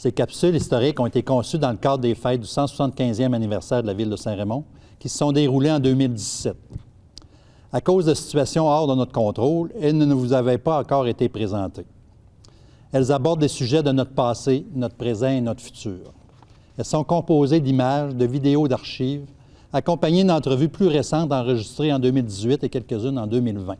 Ces capsules historiques ont été conçues dans le cadre des fêtes du 175e anniversaire de la ville de Saint-Raymond, qui se sont déroulées en 2017. À cause de situations hors de notre contrôle, elles ne vous avaient pas encore été présentées. Elles abordent des sujets de notre passé, notre présent et notre futur. Elles sont composées d'images, de vidéos, d'archives, accompagnées d'entrevues plus récentes enregistrées en 2018 et quelques-unes en 2020.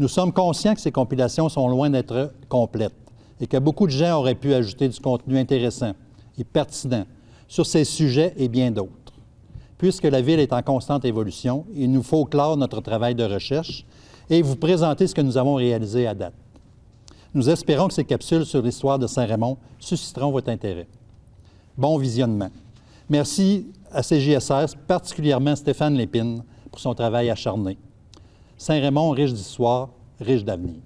Nous sommes conscients que ces compilations sont loin d'être complètes et que beaucoup de gens auraient pu ajouter du contenu intéressant et pertinent sur ces sujets et bien d'autres. Puisque la Ville est en constante évolution, il nous faut clore notre travail de recherche et vous présenter ce que nous avons réalisé à date. Nous espérons que ces capsules sur l'histoire de Saint-Raymond susciteront votre intérêt. Bon visionnement. Merci à CJSR, particulièrement Stéphane Lépine, pour son travail acharné. Saint-Raymond, riche d'histoire, riche d'avenir.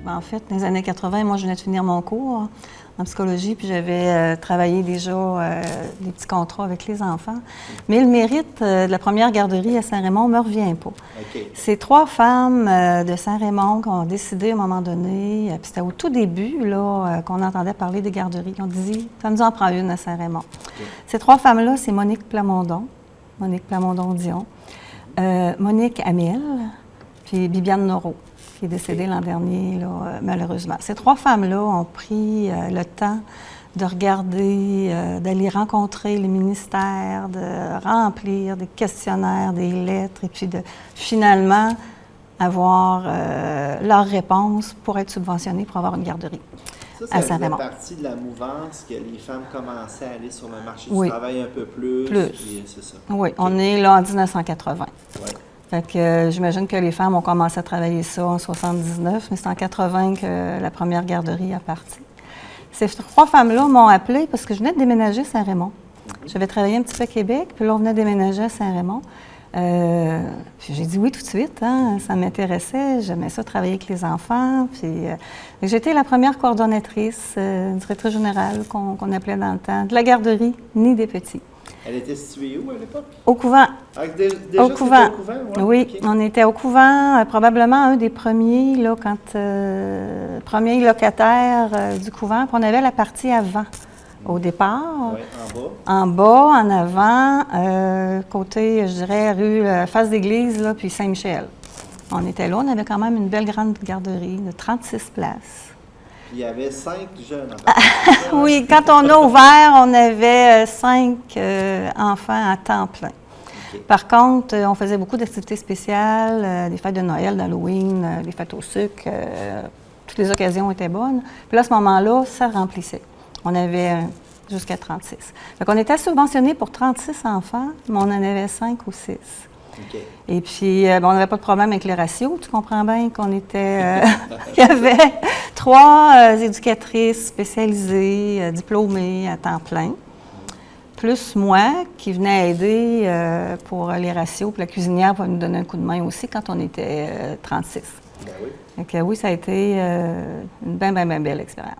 En fait, dans les années 80, moi, je venais de finir mon cours en psychologie, puis j'avais travaillé déjà des petits contrats avec les enfants. Mais le mérite de la première garderie à Saint-Raymond ne me revient pas. Okay. C'est 3 femmes de Saint-Raymond qui ont décidé à un moment donné, puis c'était au tout début là, qu'on entendait parler des garderies. Ils ont dit, ça nous en prend une à Saint-Raymond. Okay. Ces 3 femmes-là, c'est Monique Plamondon-Dion, Monique Hamel, puis Bibiane Noreau, qui est décédée l'an dernier, là, malheureusement. Ces 3 femmes-là ont pris le temps de regarder, d'aller rencontrer les ministères, de remplir des questionnaires, des lettres, et puis de finalement avoir leurs réponses pour être subventionnées pour avoir une garderie. Ça faisait partie de la mouvance que les femmes commençaient à aller sur le marché du travail un peu plus. C'est ça. Oui, on est là en 1980. Ouais. Fait que j'imagine que les femmes ont commencé à travailler ça en 79, mais c'est en 80 que la première garderie a parti. Ces 3 femmes-là m'ont appelée parce que je venais de déménager à Saint-Raymond. J'avais travaillé un petit peu à Québec, puis là, on venait de déménager à Saint-Raymond. Puis j'ai dit oui tout de suite, hein, ça m'intéressait, j'aimais ça travailler avec les enfants. Puis j'ai été la première coordonnatrice, directrice générale qu'on appelait dans le temps, de la garderie Nid des Petits. Elle était située où à l'époque? Au couvent. Ah, déjà au couvent. Ouais? Oui, okay. On était au couvent, probablement un des premiers, là, premiers locataires du couvent. Puis on avait la partie avant, au départ. Oui, en bas. En bas, en avant, côté, je dirais, rue face d'église, là, puis Saint-Michel. On était là, on avait quand même une belle grande garderie de 36 places. Il y avait 5 jeunes en partie. Oui, quand on a ouvert, on avait 5 enfants à temps plein. Okay. Par contre, on faisait beaucoup d'activités spéciales, des fêtes de Noël, d'Halloween, des fêtes au sucre. Toutes les occasions étaient bonnes. Puis là, à ce moment-là, ça remplissait. On avait jusqu'à 36. Donc, on était subventionné pour 36 enfants, mais on en avait 5 ou 6. Okay. Et puis, on n'avait pas de problème avec les ratios. Tu comprends bien qu'on était... il y avait 3 éducatrices spécialisées, diplômées à temps plein, plus moi qui venais aider pour les ratios. Puis la cuisinière va nous donner un coup de main aussi quand on était 36. Ben oui. Donc oui, ça a été une bien belle expérience.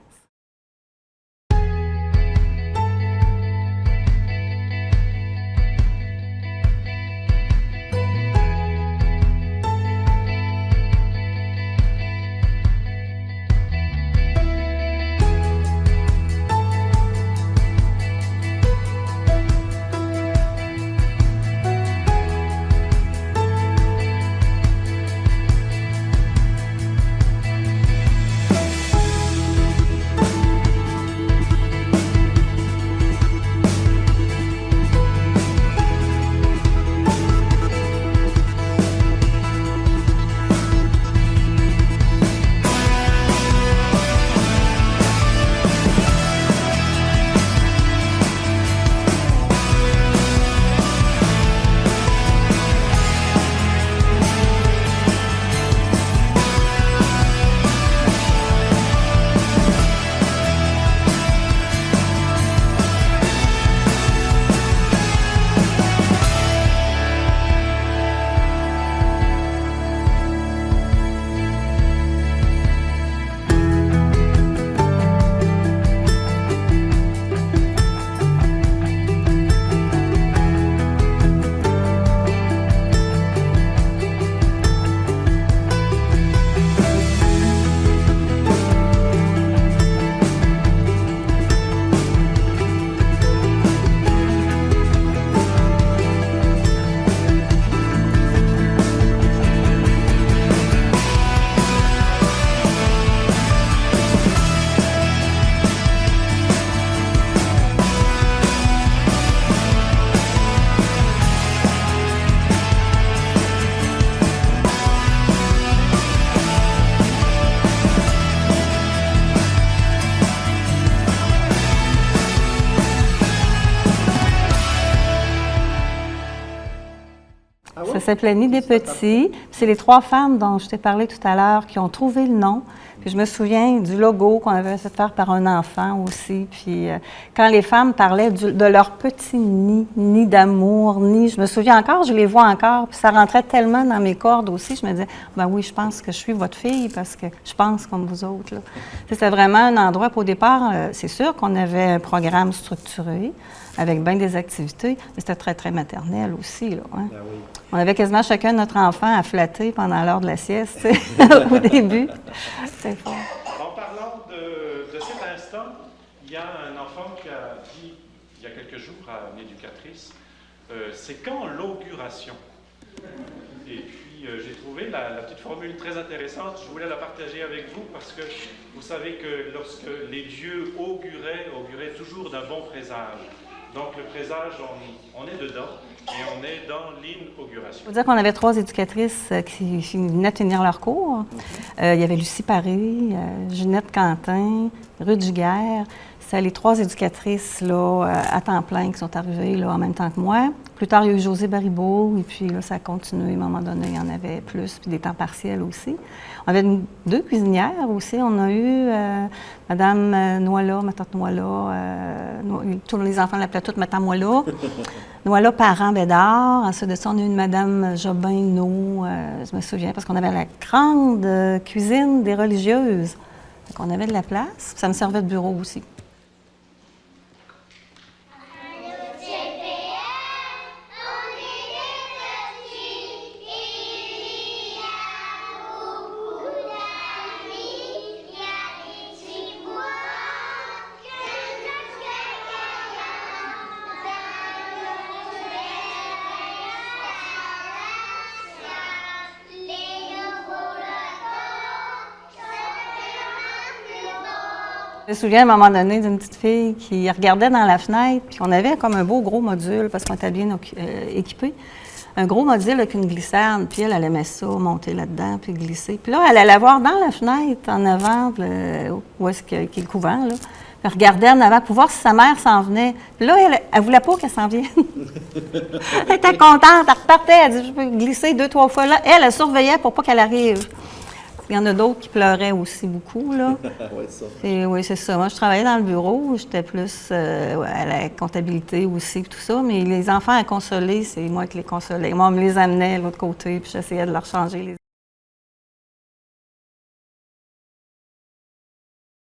Ça s'appelait Nid des petits. C'est les 3 femmes dont je t'ai parlé tout à l'heure qui ont trouvé le nom. Puis je me souviens du logo qu'on avait fait faire par un enfant aussi. Puis quand les femmes parlaient de leur petit nid d'amour, je me souviens encore, je les vois encore. Puis ça rentrait tellement dans mes cordes aussi. Je me disais, ben oui, je pense que je suis votre fille parce que je pense comme vous autres. C'était vraiment un endroit. Puis au départ, c'est sûr qu'on avait un programme structuré avec bien des activités, mais c'était très, très maternel aussi. Là, hein? Ben oui. On avait quasiment chacun notre enfant à flatter pendant l'heure de la sieste, au début. C'est fort. En parlant de cet instant, il y a un enfant qui a dit, il y a quelques jours, à une éducatrice, c'est quand l'auguration? Et puis, j'ai trouvé la petite formule très intéressante. Je voulais la partager avec vous parce que vous savez que lorsque les dieux auguraient toujours d'un bon présage. Donc, le présage, on est dedans et on est dans l'inauguration. Il faut dire qu'on avait 3 éducatrices qui venaient tenir leur cours. Il y avait Lucie Paré, Ginette Quentin, Ruth Giguère. C'est les 3 éducatrices là, à temps plein qui sont arrivées là, en même temps que moi. Plus tard, il y a eu José Baribeau, et puis là, ça a continué. À un moment donné, il y en avait plus, puis des temps partiels aussi. On avait 2 cuisinières aussi. On a eu Madame Noila, ma tante Noila. Tous les enfants l'appelaient toutes Madame Noila. Noila Parent-Bédard. Ensuite de ça, on a eu une Madame Jobin-No. Je me souviens, parce qu'on avait la grande cuisine des religieuses. Donc, on avait de la place. Ça me servait de bureau aussi. Je me souviens à un moment donné d'une petite fille qui regardait dans la fenêtre, puis on avait comme un beau gros module, parce qu'on était bien équipés, un gros module avec une glissade, puis elle aimait ça, monter là-dedans, puis glisser. Puis là, elle allait voir dans la fenêtre, en avant, où est-ce qu'il y a le couvent, là. Elle regardait en avant pour voir si sa mère s'en venait. Puis là, elle voulait pas qu'elle s'en vienne. Elle était contente, elle repartait, elle dit, je peux glisser 2-3 fois là. Elle surveillait pour pas qu'elle arrive. Il y en a d'autres qui pleuraient aussi beaucoup, là. Oui, ça. Et oui, c'est ça. Moi, je travaillais dans le bureau. J'étais plus à la comptabilité aussi, tout ça. Mais les enfants à consoler, c'est moi qui les consolais. Moi, on me les amenait de l'autre côté, puis j'essayais de leur changer les